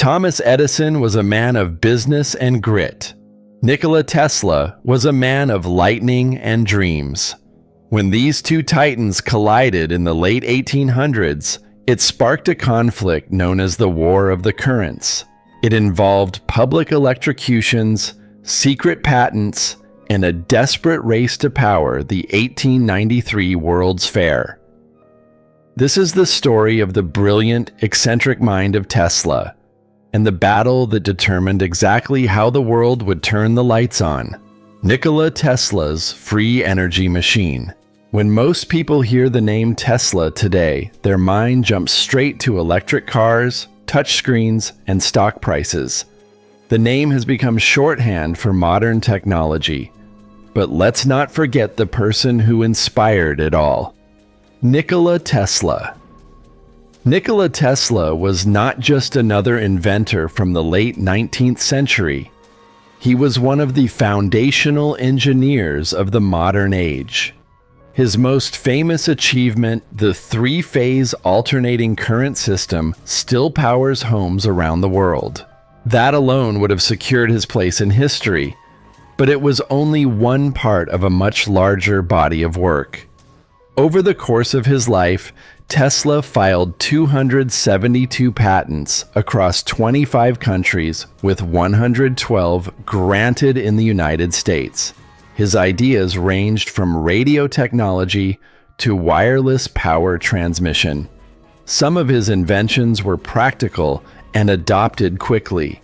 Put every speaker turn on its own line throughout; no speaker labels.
Thomas Edison was a man of business and grit. Nikola Tesla was a man of lightning and dreams. When these two titans collided in the late 1800s, it sparked a conflict known as the War of the Currents. It involved public electrocutions, secret patents, and a desperate race to power, the 1893 World's Fair. This is the story of the brilliant, eccentric mind of Tesla, and the battle that determined exactly how the world would turn the lights on. Nikola Tesla's free energy machine. When most people hear the name Tesla today, their mind jumps straight to electric cars, touchscreens, and stock prices. The name has become shorthand for modern technology. But let's not forget the person who inspired it all. Nikola Tesla. Nikola Tesla was not just another inventor from the late 19th century. He was one of the foundational engineers of the modern age. His most famous achievement, the three-phase alternating current system, still powers homes around the world. That alone would have secured his place in history, but it was only one part of a much larger body of work. Over the course of his life, Tesla filed 272 patents across 25 countries, with 112 granted in the United States. His ideas ranged from radio technology to wireless power transmission. Some of his inventions were practical and adopted quickly.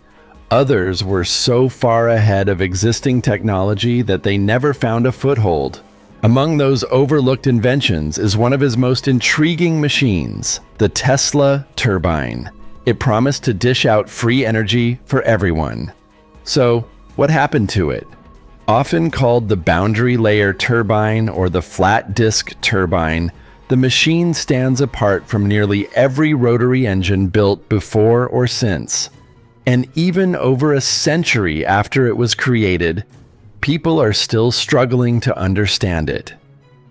Others were so far ahead of existing technology that they never found a foothold. Among those overlooked inventions is one of his most intriguing machines, the Tesla turbine. It promised to dish out free energy for everyone. So, what happened to it? Often called the boundary layer turbine or the flat disk turbine, the machine stands apart from nearly every rotary engine built before or since. And even over a century after it was created, people are still struggling to understand it.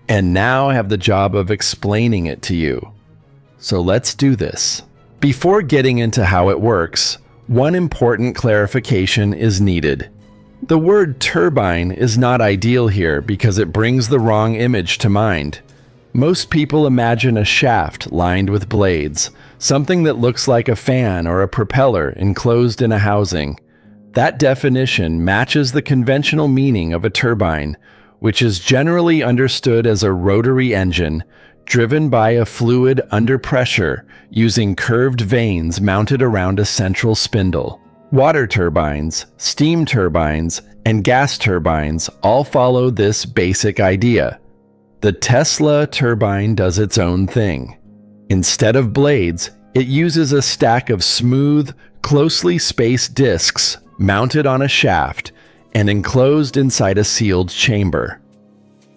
And now I have the job of explaining it to you. So let's do this. Before getting into how it works, one important clarification is needed. The word turbine is not ideal here because it brings the wrong image to mind. Most people imagine a shaft lined with blades, something that looks like a fan or a propeller enclosed in a housing. That definition matches the conventional meaning of a turbine, which is generally understood as a rotary engine driven by a fluid under pressure using curved vanes mounted around a central spindle. Water turbines, steam turbines, and gas turbines all follow this basic idea. The Tesla turbine does its own thing. Instead of blades, it uses a stack of smooth, closely spaced discs mounted on a shaft and enclosed inside a sealed chamber.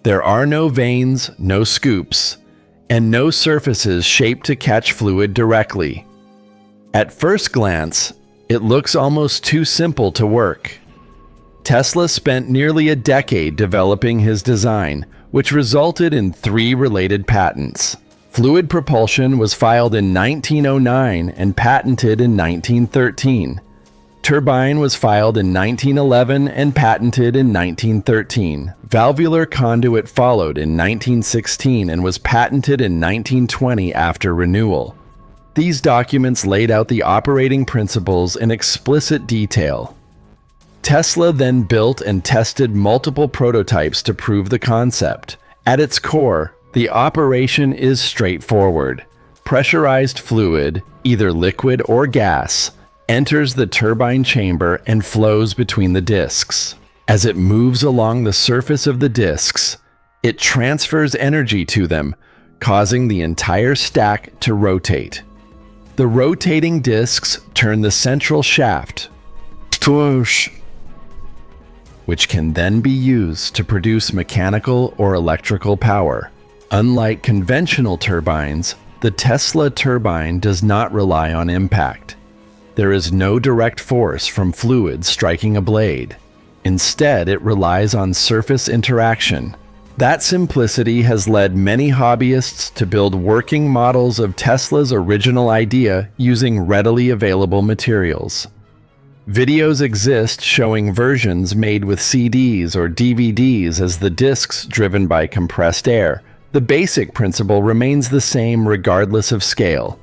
There are no vanes, no scoops, and no surfaces shaped to catch fluid directly. At first glance, it looks almost too simple to work. Tesla spent nearly a decade developing his design, which resulted in 3 related patents. Fluid propulsion was filed in 1909 and patented in 1913. Turbine was filed in 1911 and patented in 1913. Valvular conduit followed in 1916 and was patented in 1920 after renewal. These documents laid out the operating principles in explicit detail. Tesla then built and tested multiple prototypes to prove the concept. At its core, the operation is straightforward. Pressurized fluid, either liquid or gas, enters the turbine chamber and flows between the discs. As it moves along the surface of the discs, it transfers energy to them, causing the entire stack to rotate. The rotating discs turn the central shaft, which can then be used to produce mechanical or electrical power. Unlike conventional turbines, the Tesla turbine does not rely on impact. There is no direct force from fluid striking a blade. Instead, it relies on surface interaction. That simplicity has led many hobbyists to build working models of Tesla's original idea using readily available materials. Videos exist showing versions made with CDs or DVDs as the discs driven by compressed air. The basic principle remains the same regardless of scale.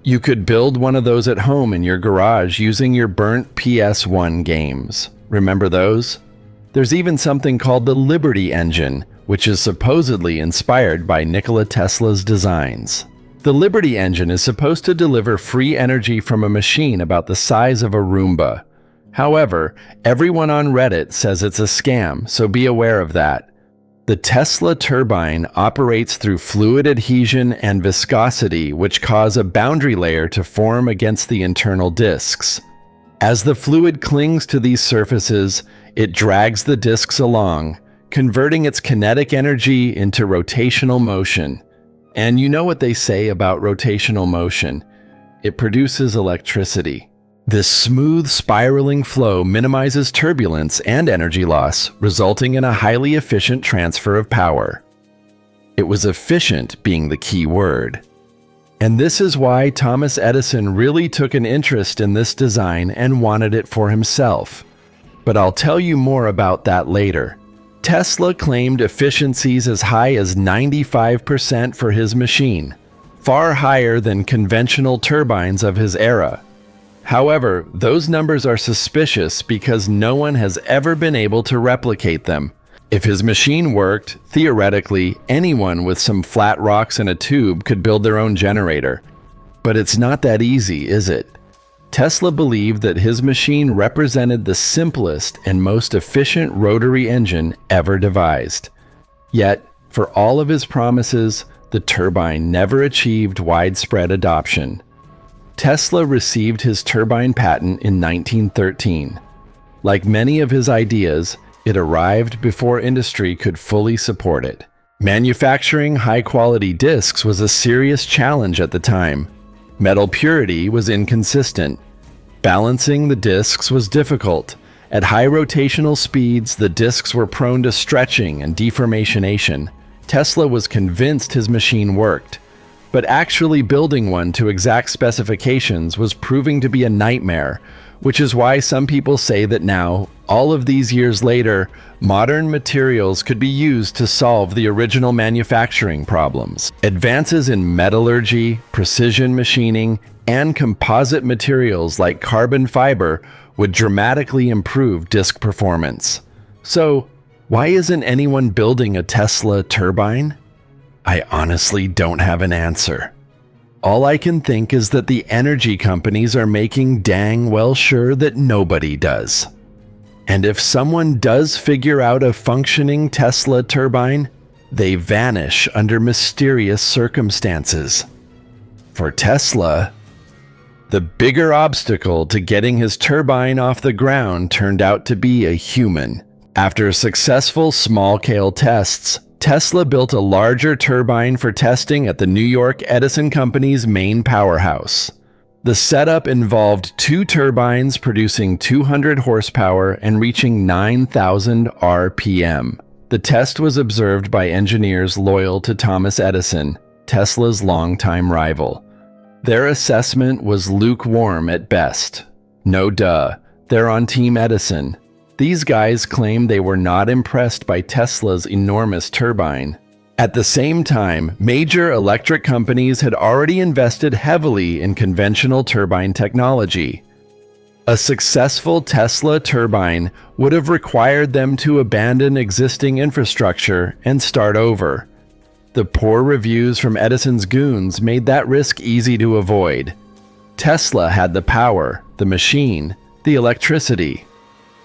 You could build one of those at home in your garage using your burnt PS1 games. Remember those? There's even something called the Liberty Engine, which is supposedly inspired by Nikola Tesla's designs. The Liberty Engine is supposed to deliver free energy from a machine about the size of a Roomba. However, everyone on Reddit says it's a scam, so be aware of that. The Tesla turbine operates through fluid adhesion and viscosity, which cause a boundary layer to form against the internal discs. As the fluid clings to these surfaces, it drags the discs along, converting its kinetic energy into rotational motion. And you know what they say about rotational motion. It produces electricity. This smooth, spiraling flow minimizes turbulence and energy loss, resulting in a highly efficient transfer of power. It was efficient being the key word. And this is why Thomas Edison really took an interest in this design and wanted it for himself. But I'll tell you more about that later. Tesla claimed efficiencies as high as 95% for his machine, far higher than conventional turbines of his era. However, those numbers are suspicious because no one has ever been able to replicate them. If his machine worked, theoretically, anyone with some flat rocks and a tube could build their own generator. But it's not that easy, is it? Tesla believed that his machine represented the simplest and most efficient rotary engine ever devised. Yet, for all of his promises, the turbine never achieved widespread adoption. Tesla received his turbine patent in 1913. Like many of his ideas, it arrived before industry could fully support it. Manufacturing high-quality discs was a serious challenge at the time. Metal purity was inconsistent. Balancing the discs was difficult. At high rotational speeds, the discs were prone to stretching and deformation. Tesla was convinced his machine worked. But actually building one to exact specifications was proving to be a nightmare, which is why some people say that now, all of these years later, modern materials could be used to solve the original manufacturing problems. Advances in metallurgy, precision machining, and composite materials like carbon fiber would dramatically improve disc performance. So, why isn't anyone building a Tesla turbine? I honestly don't have an answer. All I can think is that the energy companies are making dang well sure that nobody does. And if someone does figure out a functioning Tesla turbine, they vanish under mysterious circumstances. For Tesla, the bigger obstacle to getting his turbine off the ground turned out to be a human. After successful small-scale tests, Tesla built a larger turbine for testing at the New York Edison Company's main powerhouse. The setup involved 2 turbines producing 200 horsepower and reaching 9,000 RPM. The test was observed by engineers loyal to Thomas Edison, Tesla's longtime rival. Their assessment was lukewarm at best. No duh, they're on Team Edison. These guys claim they were not impressed by Tesla's enormous turbine. At the same time, major electric companies had already invested heavily in conventional turbine technology. A successful Tesla turbine would have required them to abandon existing infrastructure and start over. The poor reviews from Edison's goons made that risk easy to avoid. Tesla had the power, the machine, the electricity.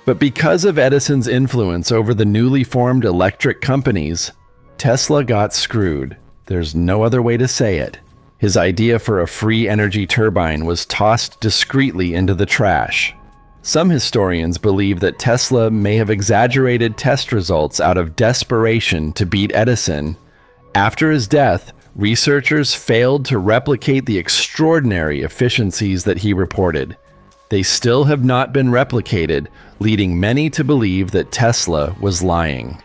But because of Edison's influence over the newly formed electric companies, Tesla got screwed. There's no other way to say it. His idea for a free energy turbine was tossed discreetly into the trash. Some historians believe that Tesla may have exaggerated test results out of desperation to beat Edison. After his death, researchers failed to replicate the extraordinary efficiencies that he reported. They still have not been replicated, leading many to believe that Tesla was lying.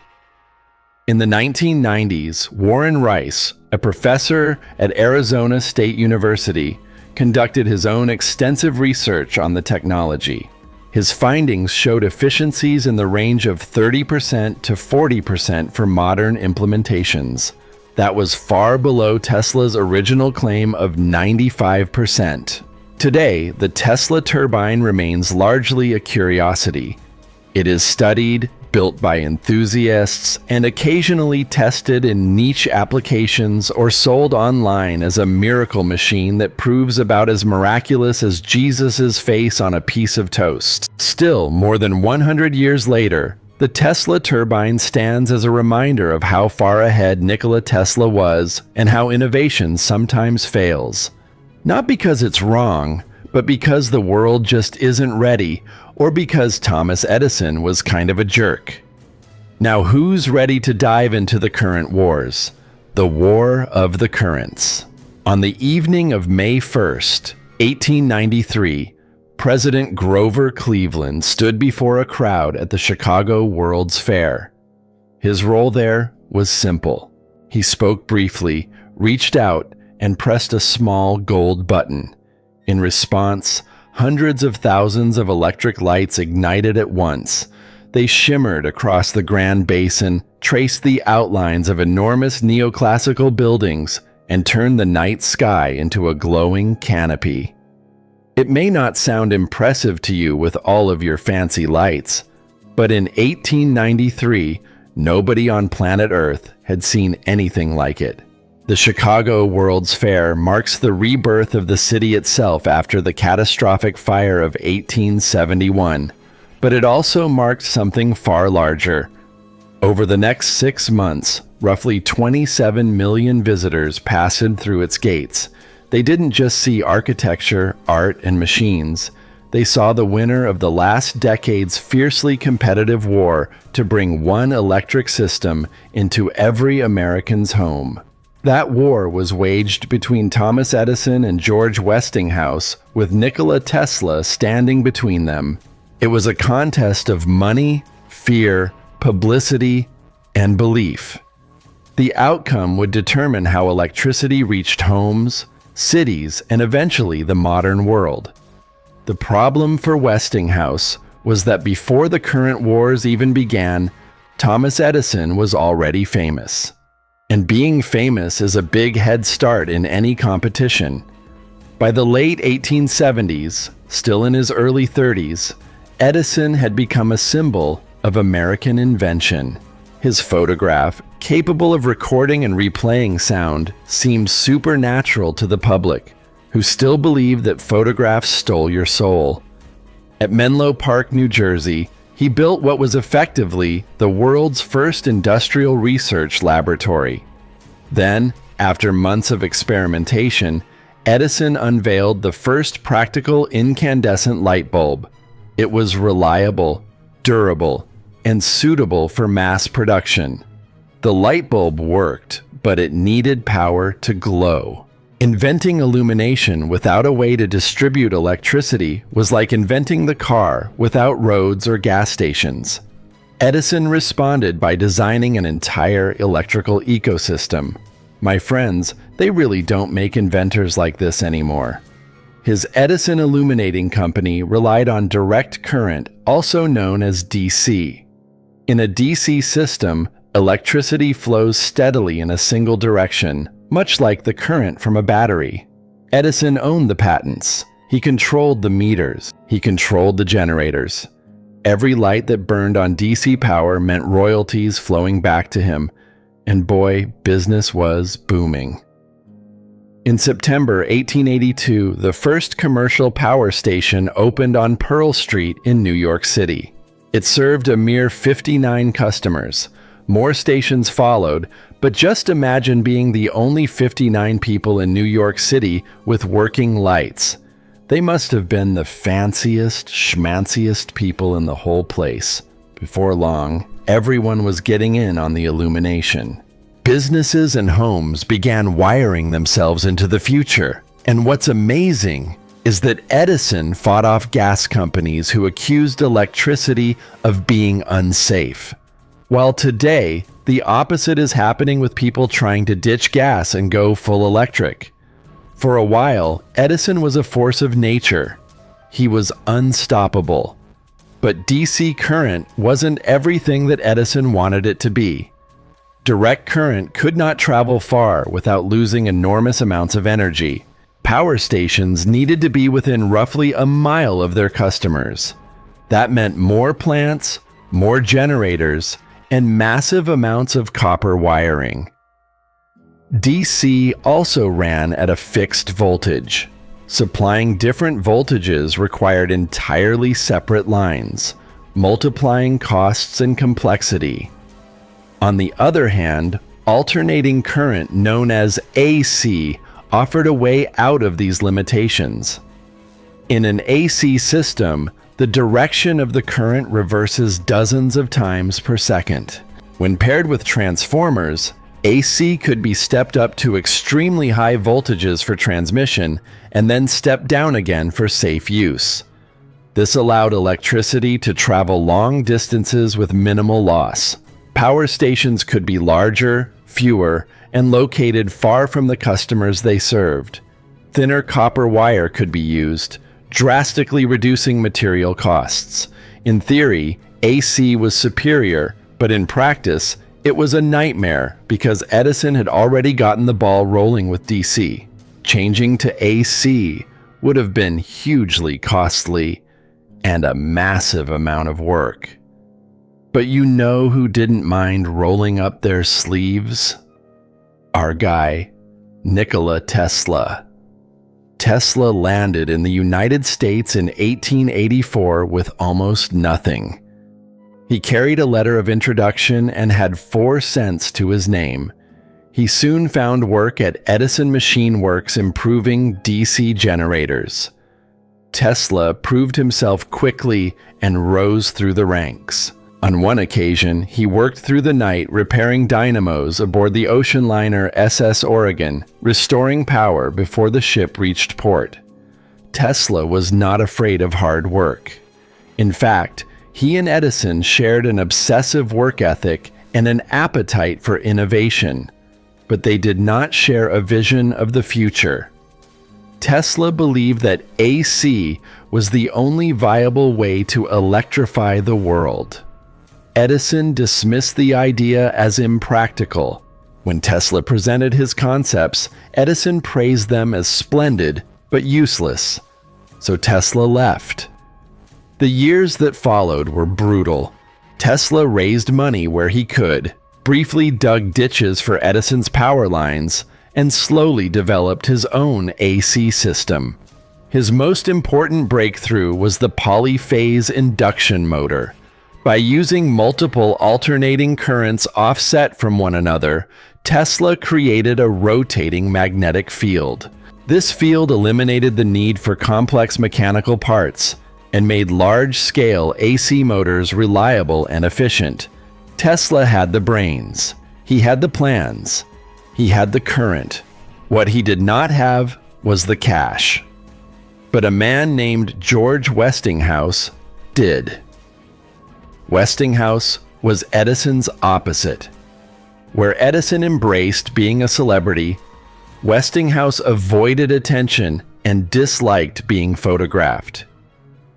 In the 1990s, Warren Rice, a professor at Arizona State University, conducted his own extensive research on the technology. His findings showed efficiencies in the range of 30% to 40% for modern implementations. That was far below Tesla's original claim of 95%. Today, the Tesla turbine remains largely a curiosity. It is studied, built by enthusiasts, and occasionally tested in niche applications or sold online as a miracle machine that proves about as miraculous as Jesus's face on a piece of toast. Still, more than 100 years later, the Tesla turbine stands as a reminder of how far ahead Nikola Tesla was and how innovation sometimes fails. Not because it's wrong, but because the world just isn't ready, or because Thomas Edison was kind of a jerk. Now, who's ready to dive into the current wars? The War of the Currents. On the evening of May 1st, 1893, President Grover Cleveland stood before a crowd at the Chicago World's Fair. His role there was simple. He spoke briefly, reached out, and pressed a small gold button. In response, hundreds of thousands of electric lights ignited at once. They shimmered across the Grand Basin, traced the outlines of enormous neoclassical buildings, and turned the night sky into a glowing canopy. It may not sound impressive to you with all of your fancy lights, but in 1893, nobody on planet Earth had seen anything like it. The Chicago World's Fair marks the rebirth of the city itself after the catastrophic fire of 1871, but it also marked something far larger. Over the next 6 months, roughly 27 million visitors passed through its gates. They didn't just see architecture, art, and machines. They saw the winner of the last decade's fiercely competitive war to bring one electric system into every American's home. That war was waged between Thomas Edison and George Westinghouse, with Nikola Tesla standing between them. It was a contest of money, fear, publicity, and belief. The outcome would determine how electricity reached homes, cities, and eventually the modern world. The problem for Westinghouse was that before the current wars even began, Thomas Edison was already famous. And being famous is a big head start in any competition. By the late 1870s, still in his early 30s, Edison had become a symbol of American invention. His photograph, capable of recording and replaying sound, seemed supernatural to the public, who still believed that photographs stole your soul. At Menlo Park, New Jersey, he built what was effectively the world's first industrial research laboratory. Then, after months of experimentation, Edison unveiled the first practical incandescent light bulb. It was reliable, durable, and suitable for mass production. The light bulb worked, but it needed power to glow. Inventing illumination without a way to distribute electricity was like inventing the car without roads or gas stations. Edison responded by designing an entire electrical ecosystem. My friends, they really don't make inventors like this anymore. His Edison Illuminating Company relied on direct current, also known as DC. In a DC system, electricity flows steadily in a single direction, much like the current from a battery. Edison owned the patents. He controlled the meters. He controlled the generators. Every light that burned on DC power meant royalties flowing back to him. And boy, business was booming. In September 1882, the first commercial power station opened on Pearl Street in New York City. It served a mere 59 customers. More stations followed, but just imagine being the only 59 people in New York City with working lights. They must have been the fanciest, schmanciest people in the whole place. Before long, everyone was getting in on the illumination. Businesses and homes began wiring themselves into the future. And what's amazing is that Edison fought off gas companies who accused electricity of being unsafe. While today, The opposite is happening with people trying to ditch gas and go full electric. For a while, Edison was a force of nature. He was unstoppable. But DC current wasn't everything that Edison wanted it to be. Direct current could not travel far without losing enormous amounts of energy. Power stations needed to be within roughly a mile of their customers. That meant more plants, more generators, and massive amounts of copper wiring. DC also ran at a fixed voltage. Supplying different voltages required entirely separate lines, multiplying costs and complexity. On the other hand, alternating current known as AC offered a way out of these limitations. In an AC system, the direction of the current reverses dozens of times per second. When paired with transformers, AC could be stepped up to extremely high voltages for transmission and then stepped down again for safe use. This allowed electricity to travel long distances with minimal loss. Power stations could be larger, fewer, and located far from the customers they served. Thinner copper wire could be used, drastically reducing material costs. In theory, AC was superior, but in practice, it was a nightmare because Edison had already gotten the ball rolling with DC. Changing to AC would have been hugely costly and a massive amount of work. But you know who didn't mind rolling up their sleeves? Our guy, Nikola Tesla. Tesla landed in the United States in 1884 with almost nothing. He carried a letter of introduction and had 4 cents to his name. He soon found work at Edison Machine Works improving DC generators. Tesla proved himself quickly and rose through the ranks. On one occasion, he worked through the night repairing dynamos aboard the ocean liner SS Oregon, restoring power before the ship reached port. Tesla was not afraid of hard work. In fact, he and Edison shared an obsessive work ethic and an appetite for innovation, but they did not share a vision of the future. Tesla believed that AC was the only viable way to electrify the world. Edison dismissed the idea as impractical. When Tesla presented his concepts, Edison praised them as splendid but useless. So Tesla left. The years that followed were brutal. Tesla raised money where he could, briefly dug ditches for Edison's power lines, and slowly developed his own AC system. His most important breakthrough was the polyphase induction motor. By using multiple alternating currents offset from one another, Tesla created a rotating magnetic field. This field eliminated the need for complex mechanical parts and made large-scale AC motors reliable and efficient. Tesla had the brains. He had the plans. He had the current. What he did not have was the cash. But a man named George Westinghouse did. Westinghouse was Edison's opposite. Where Edison embraced being a celebrity, Westinghouse avoided attention and disliked being photographed.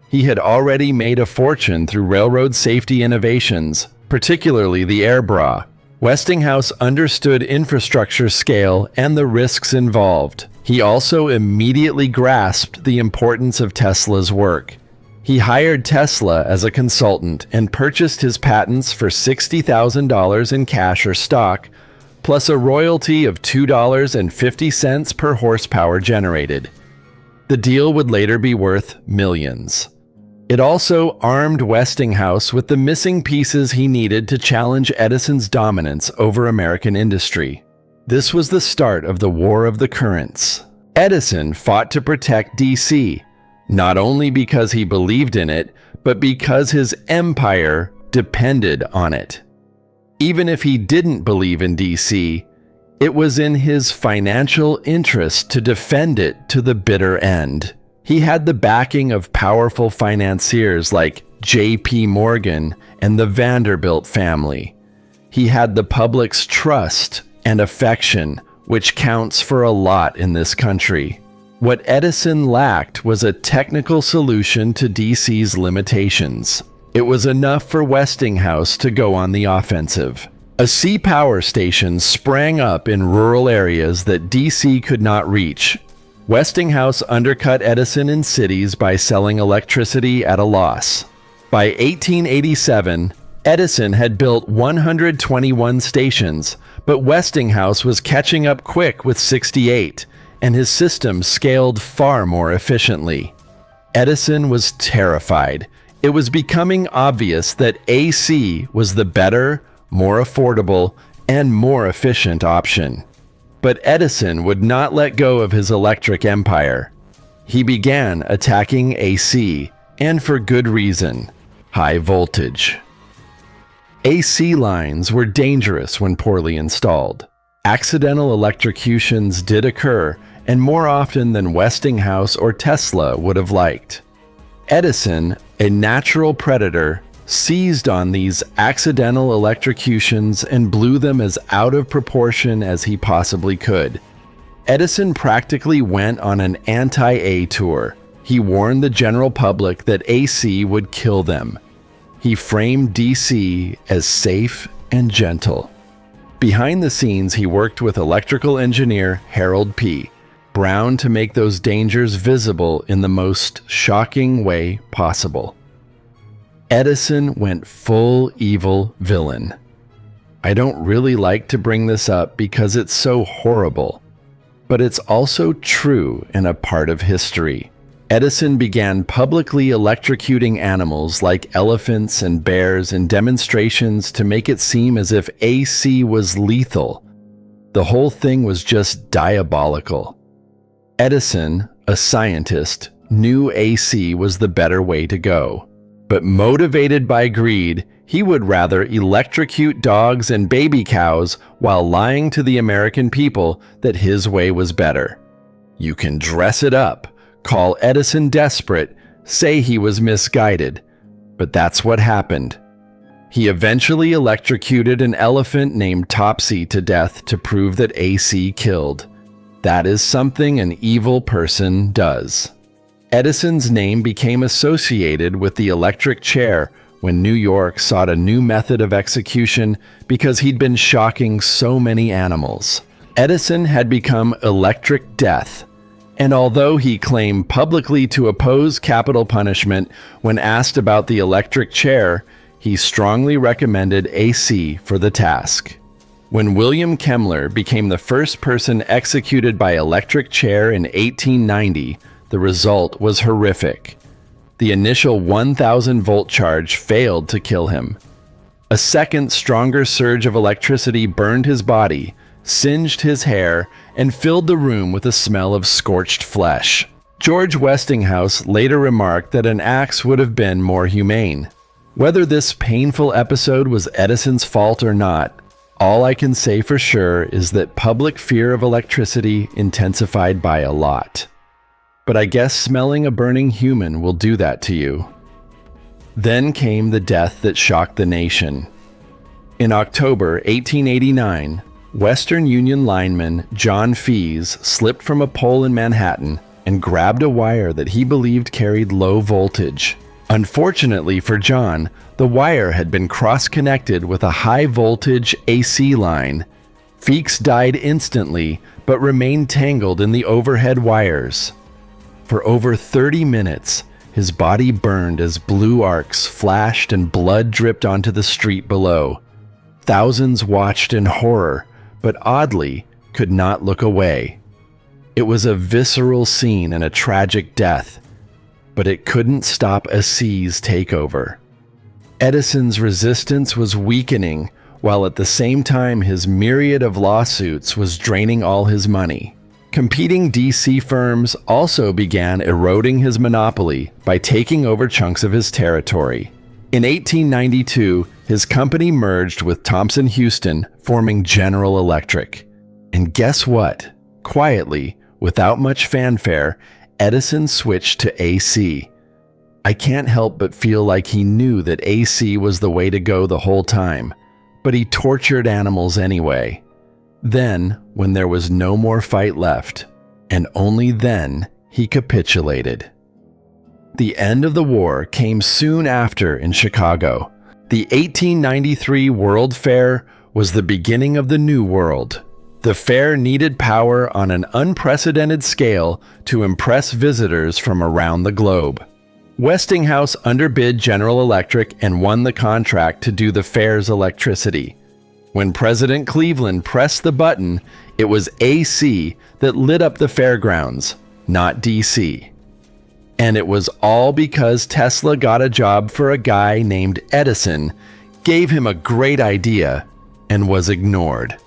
He had already made a fortune through railroad safety innovations, particularly the air bra. Westinghouse understood infrastructure scale and the risks involved. He also immediately grasped the importance of Tesla's work. He hired Tesla as a consultant and purchased his patents for $60,000 in cash or stock, plus a royalty of $2.50 per horsepower generated. The deal would later be worth millions. It also armed Westinghouse with the missing pieces he needed to challenge Edison's dominance over American industry. This was the start of the War of the Currents. Edison fought to protect DC, not only because he believed in it, but because his empire depended on it. Even if he didn't believe in DC, it was in his financial interest to defend it to the bitter end. He had the backing of powerful financiers like J.P. Morgan and the Vanderbilt family. He had the public's trust and affection, which counts for a lot in this country. What Edison lacked was a technical solution to DC's limitations. It was enough for Westinghouse to go on the offensive. A sea power station sprang up in rural areas that DC could not reach. Westinghouse undercut Edison in cities by selling electricity at a loss. By 1887, Edison had built 121 stations, but Westinghouse was catching up quick with 68, and his system scaled far more efficiently. Edison was terrified. It was becoming obvious that AC was the better, more affordable, and more efficient option. But Edison would not let go of his electric empire. He began attacking AC, and for good reason: high voltage. AC lines were dangerous when poorly installed. Accidental electrocutions did occur, and more often than Westinghouse or Tesla would have liked. Edison, a natural predator, seized on these accidental electrocutions and blew them as out of proportion as he possibly could. Edison practically went on an anti-A tour. He warned the general public that AC would kill them. He framed DC as safe and gentle. Behind the scenes, he worked with electrical engineer Harold P. Brown to make those dangers visible in the most shocking way possible. Edison went full evil villain. I don't really like to bring this up because it's so horrible, but it's also true and a part of history. Edison began publicly electrocuting animals like elephants and bears in demonstrations to make it seem as if AC was lethal. The whole thing was just diabolical. Edison, a scientist, knew AC was the better way to go. But motivated by greed, he would rather electrocute dogs and baby cows while lying to the American people that his way was better. You can dress it up, call Edison desperate, say he was misguided, but that's what happened. He eventually electrocuted an elephant named Topsy to death to prove that AC killed. That is something an evil person does. Edison's name became associated with the electric chair when New York sought a new method of execution because he'd been shocking so many animals. Edison had become Electric Death, and although he claimed publicly to oppose capital punishment when asked about the electric chair, he strongly recommended AC for the task. When William Kemmler became the first person executed by electric chair in 1890, the result was horrific. The initial 1,000-volt charge failed to kill him. A second, stronger surge of electricity burned his body, singed his hair, and filled the room with a smell of scorched flesh. George Westinghouse later remarked that an axe would have been more humane. Whether this painful episode was Edison's fault or not, all I can say for sure is that public fear of electricity intensified by a lot. But I guess smelling a burning human will do that to you. Then came the death that shocked the nation. In October 1889, Western Union lineman John Fees slipped from a pole in Manhattan and grabbed a wire that he believed carried low voltage. Unfortunately for John, the wire had been cross-connected with a high-voltage AC line. Feeks died instantly, but remained tangled in the overhead wires. For over 30 minutes, his body burned as blue arcs flashed and blood dripped onto the street below. Thousands watched in horror, but oddly, could not look away. It was a visceral scene and a tragic death, but it couldn't stop a sea's takeover. Edison's resistance was weakening, while at the same time his myriad of lawsuits was draining all his money. Competing DC firms also began eroding his monopoly by taking over chunks of his territory. In 1892, his company merged with Thomson Houston, forming General Electric. And guess what? Quietly, without much fanfare, Edison switched to AC. I can't help but feel like he knew that AC was the way to go the whole time, but he tortured animals anyway. Then, when there was no more fight left, and only then, he capitulated. The end of the war came soon after in Chicago. The 1893 World Fair was the beginning of the New World. The fair needed power on an unprecedented scale to impress visitors from around the globe. Westinghouse underbid General Electric and won the contract to do the fair's electricity. When President Cleveland pressed the button, it was AC that lit up the fairgrounds, not DC. And it was all because Tesla got a job for a guy named Edison, gave him a great idea, and was ignored.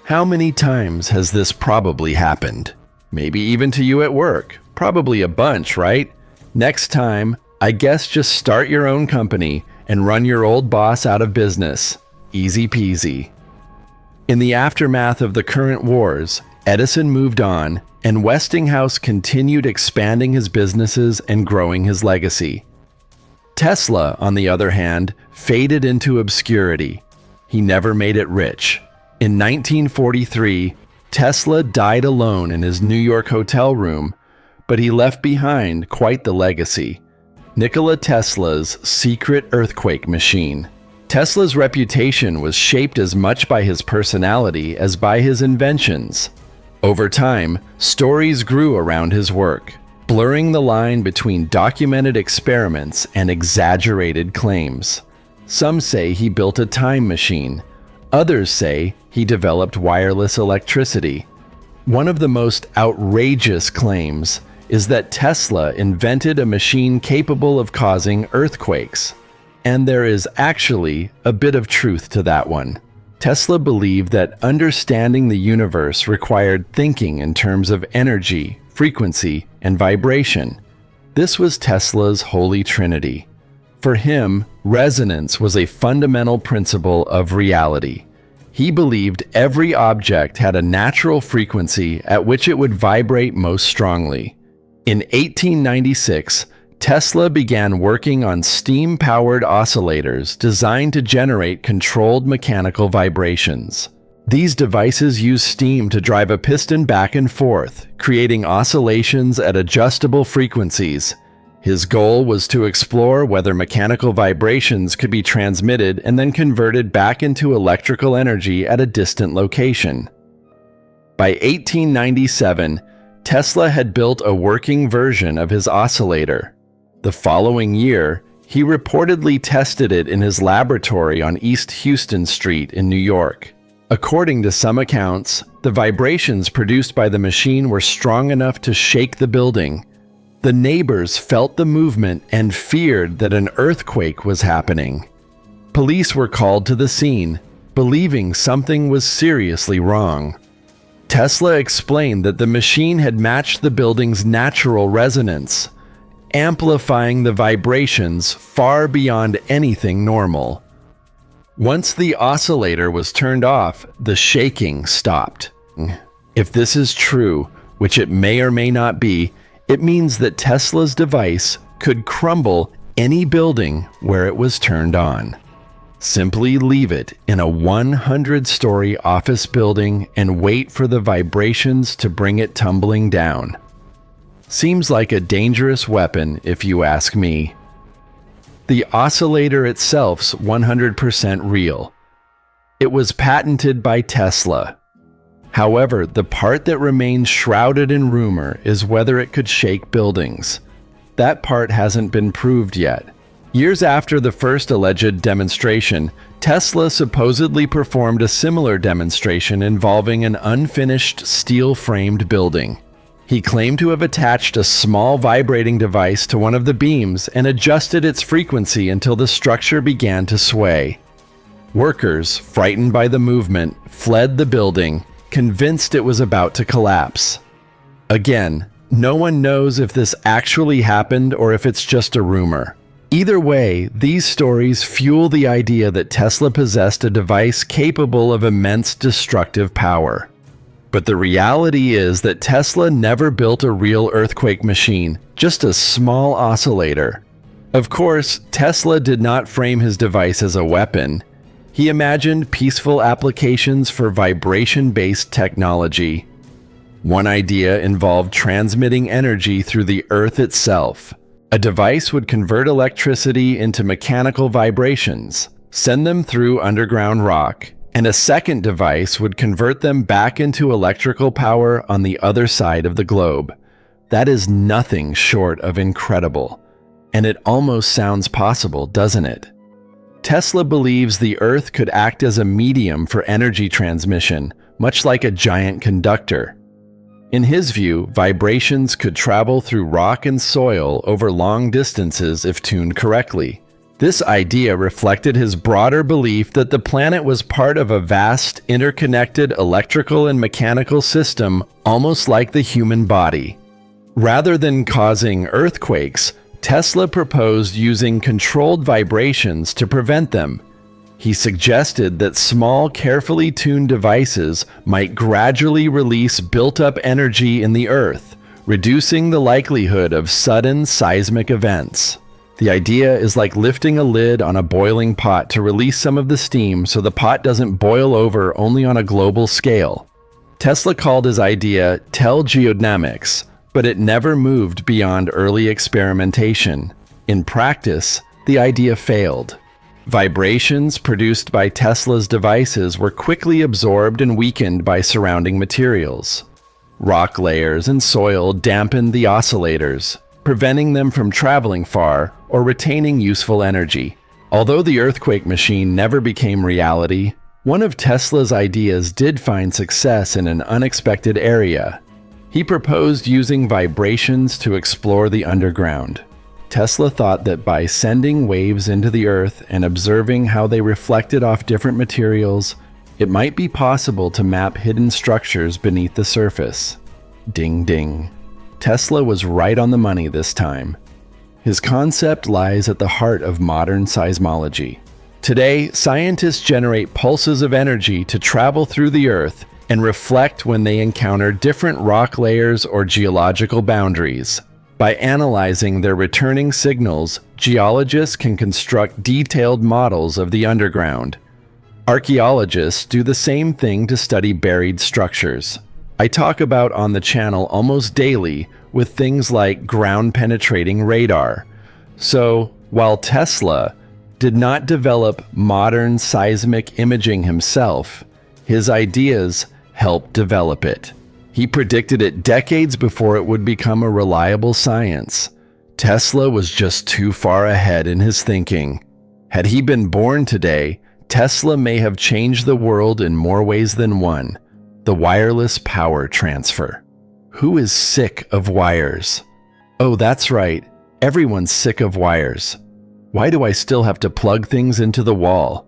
How many times has this probably happened? Maybe even to you at work. Probably a bunch, right? Next time, I guess just start your own company and run your old boss out of business. Easy peasy. In the aftermath of the current wars, Edison moved on, and Westinghouse continued expanding his businesses and growing his legacy. Tesla, on the other hand, faded into obscurity. He never made it rich. In 1943, Tesla died alone in his New York hotel room, but he left behind quite the legacy: Nikola Tesla's secret earthquake machine. Tesla's reputation was shaped as much by his personality as by his inventions. Over time, stories grew around his work, blurring the line between documented experiments and exaggerated claims. Some say he built a time machine. Others say he developed wireless electricity. One of the most outrageous claims is that Tesla invented a machine capable of causing earthquakes. And there is actually a bit of truth to that one. Tesla believed that understanding the universe required thinking in terms of energy, frequency, and vibration. This was Tesla's holy trinity. For him, resonance was a fundamental principle of reality. He believed every object had a natural frequency at which it would vibrate most strongly. In 1896, Tesla began working on steam-powered oscillators designed to generate controlled mechanical vibrations. These devices use steam to drive a piston back and forth, creating oscillations at adjustable frequencies. His goal was to explore whether mechanical vibrations could be transmitted and then converted back into electrical energy at a distant location. By 1897, Tesla had built a working version of his oscillator. The following year, he reportedly tested it in his laboratory on East Houston Street in New York. According to some accounts, the vibrations produced by the machine were strong enough to shake the building. The neighbors felt the movement and feared that an earthquake was happening. Police were called to the scene, believing something was seriously wrong. Tesla explained that the machine had matched the building's natural resonance, amplifying the vibrations far beyond anything normal. Once the oscillator was turned off, the shaking stopped. If this is true, which it may or may not be, it means that Tesla's device could crumble any building where it was turned on. Simply leave it in a 100-story office building and wait for the vibrations to bring it tumbling down. Seems like a dangerous weapon, if you ask me. The oscillator itself's 100% real. It was patented by Tesla. However, the part that remains shrouded in rumor is whether it could shake buildings. That part hasn't been proved yet. Years after the first alleged demonstration, Tesla supposedly performed a similar demonstration involving an unfinished steel-framed building. He claimed to have attached a small vibrating device to one of the beams and adjusted its frequency until the structure began to sway. Workers, frightened by the movement, fled the building, convinced it was about to collapse. Again, no one knows if this actually happened or if it's just a rumor. Either way, these stories fuel the idea that Tesla possessed a device capable of immense destructive power. But the reality is that Tesla never built a real earthquake machine, just a small oscillator. Of course, Tesla did not frame his device as a weapon. He imagined peaceful applications for vibration-based technology. One idea involved transmitting energy through the Earth itself. A device would convert electricity into mechanical vibrations, send them through underground rock, and a second device would convert them back into electrical power on the other side of the globe. That is nothing short of incredible. And it almost sounds possible, doesn't it? Tesla believes the Earth could act as a medium for energy transmission, much like a giant conductor. In his view, vibrations could travel through rock and soil over long distances if tuned correctly. This idea reflected his broader belief that the planet was part of a vast, interconnected electrical and mechanical system, almost like the human body. Rather than causing earthquakes, Tesla proposed using controlled vibrations to prevent them. He suggested that small, carefully tuned devices might gradually release built-up energy in the Earth, reducing the likelihood of sudden seismic events. The idea is like lifting a lid on a boiling pot to release some of the steam so the pot doesn't boil over only on a global scale. Tesla called his idea telgeodynamics, but it never moved beyond early experimentation. In practice, the idea failed. Vibrations produced by Tesla's devices were quickly absorbed and weakened by surrounding materials. Rock layers and soil dampened the oscillators, preventing them from traveling far or retaining useful energy. Although the earthquake machine never became reality, one of Tesla's ideas did find success in an unexpected area. He proposed using vibrations to explore the underground. Tesla thought that by sending waves into the Earth and observing how they reflected off different materials, it might be possible to map hidden structures beneath the surface. Ding ding. Tesla was right on the money this time. His concept lies at the heart of modern seismology. Today, scientists generate pulses of energy to travel through the Earth and reflect when they encounter different rock layers or geological boundaries. By analyzing their returning signals, geologists can construct detailed models of the underground. Archaeologists do the same thing to study buried structures. I talk about on the channel almost daily with things like ground-penetrating radar. So, while Tesla did not develop modern seismic imaging himself, his ideas helped develop it. He predicted it decades before it would become a reliable science. Tesla was just too far ahead in his thinking. Had he been born today, Tesla may have changed the world in more ways than one. The wireless power transfer. Who is sick of wires? Oh, that's right. Everyone's sick of wires. Why do I still have to plug things into the wall?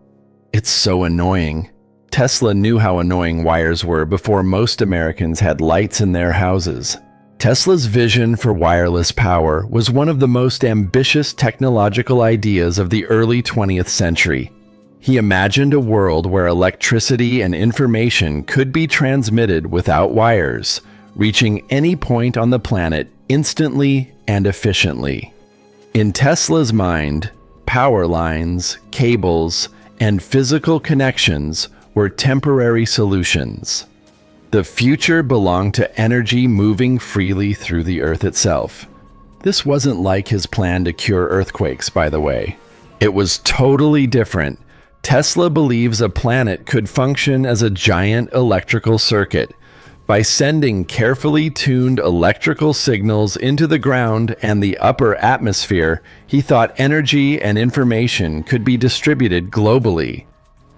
It's so annoying. Tesla knew how annoying wires were before most Americans had lights in their houses. Tesla's vision for wireless power was one of the most ambitious technological ideas of the early 20th century. He imagined a world where electricity and information could be transmitted without wires, reaching any point on the planet instantly and efficiently. In Tesla's mind, power lines, cables, and physical connections were temporary solutions. The future belonged to energy moving freely through the Earth itself. This wasn't like his plan to cure earthquakes, by the way. It was totally different. Tesla believes a planet could function as a giant electrical circuit. By sending carefully tuned electrical signals into the ground and the upper atmosphere, he thought energy and information could be distributed globally.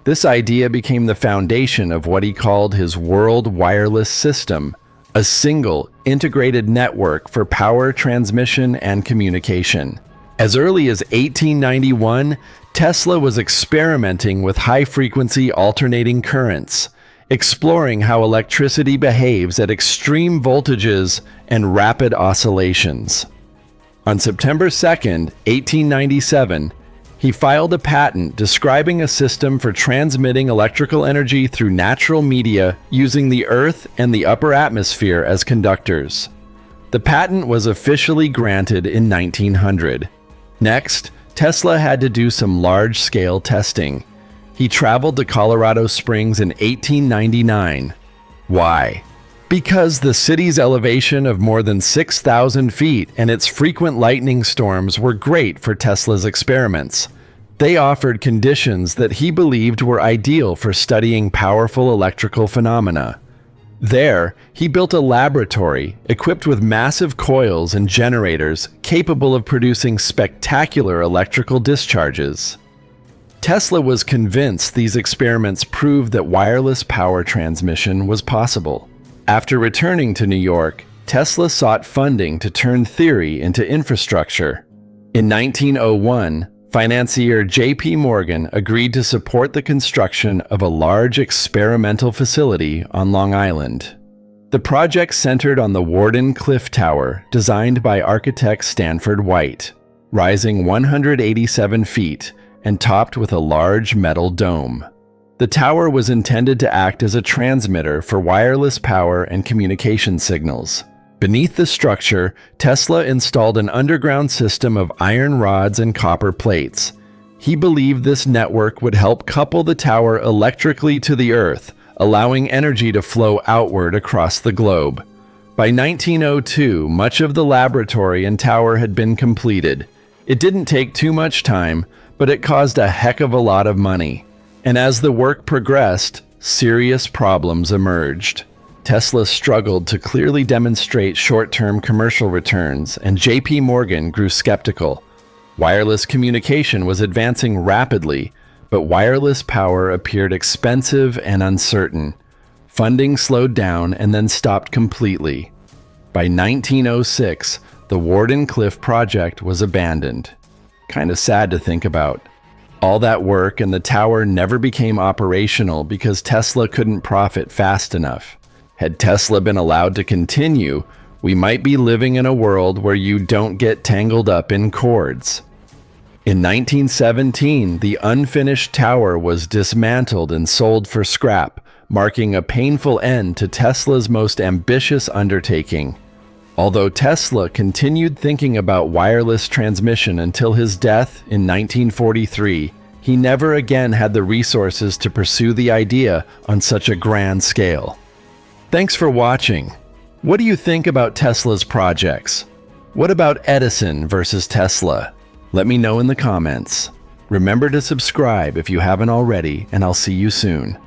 This idea became the foundation of what he called his World Wireless System, a single, integrated network for power transmission and communication. As early as 1891, Tesla was experimenting with high-frequency alternating currents, exploring how electricity behaves at extreme voltages and rapid oscillations. On September 2, 1897, he filed a patent describing a system for transmitting electrical energy through natural media using the Earth and the upper atmosphere as conductors. The patent was officially granted in 1900. Next, Tesla had to do some large-scale testing. He traveled to Colorado Springs in 1899. Why? Because the city's elevation of more than 6,000 feet and its frequent lightning storms were great for Tesla's experiments. They offered conditions that he believed were ideal for studying powerful electrical phenomena. There, he built a laboratory equipped with massive coils and generators capable of producing spectacular electrical discharges. Tesla was convinced these experiments proved that wireless power transmission was possible. After returning to New York, Tesla sought funding to turn theory into infrastructure. In 1901, financier J.P. Morgan agreed to support the construction of a large experimental facility on Long Island. The project centered on the Warden Cliff Tower, designed by architect Stanford White, rising 187 feet and topped with a large metal dome. The tower was intended to act as a transmitter for wireless power and communication signals. Beneath the structure, Tesla installed an underground system of iron rods and copper plates. He believed this network would help couple the tower electrically to the Earth, allowing energy to flow outward across the globe. By 1902, much of the laboratory and tower had been completed. It didn't take too much time, but it caused a heck of a lot of money. And as the work progressed, serious problems emerged. Tesla struggled to clearly demonstrate short-term commercial returns, and J.P. Morgan grew skeptical. Wireless communication was advancing rapidly, but wireless power appeared expensive and uncertain. Funding slowed down and then stopped completely. By 1906, the Warden Cliff project was abandoned. Kind of sad to think about. All that work and the tower never became operational because Tesla couldn't profit fast enough. Had Tesla been allowed to continue, we might be living in a world where you don't get tangled up in cords. In 1917, the unfinished tower was dismantled and sold for scrap, marking a painful end to Tesla's most ambitious undertaking. Although Tesla continued thinking about wireless transmission until his death in 1943, he never again had the resources to pursue the idea on such a grand scale. Thanks for watching. What do you think about Tesla's projects? What about Edison versus Tesla? Let me know in the comments. Remember to subscribe if you haven't already, and I'll see you soon.